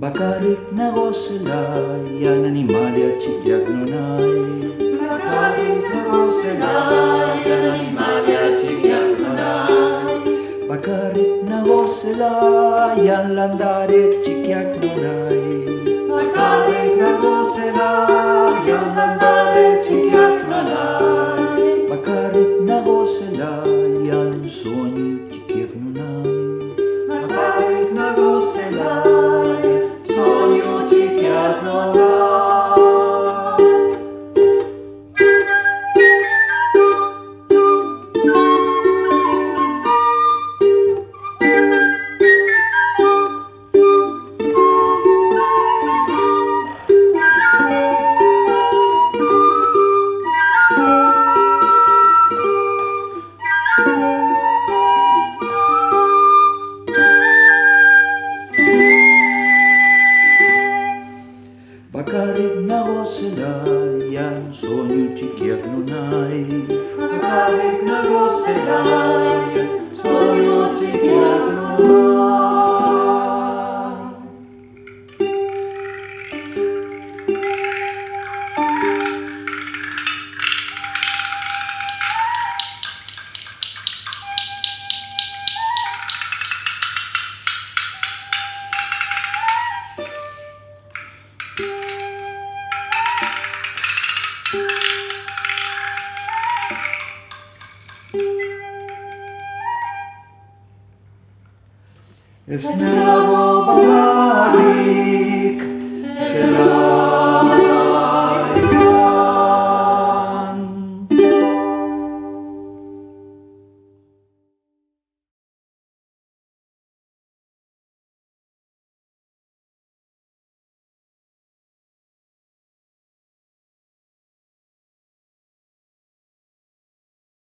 Bakarik nago sila, yan animali at tsikiak nunay. Bakarik nago sila, yan animali at tsikiak nunay. Bakarik nago sila, yan landari at tsikiak nunay. Bakarik nago sila, yan landari at tsikiak nunay. Bakarik nago sila, yan sonyo tsikiak nunay. Bakarik nago sila, sonyo tsikiak nunay. Bakarik nago sila, yan sonyo tsikiak nunay. Bakarik nago sila, sonyo tsikiak nunay. Es nago babalik sila.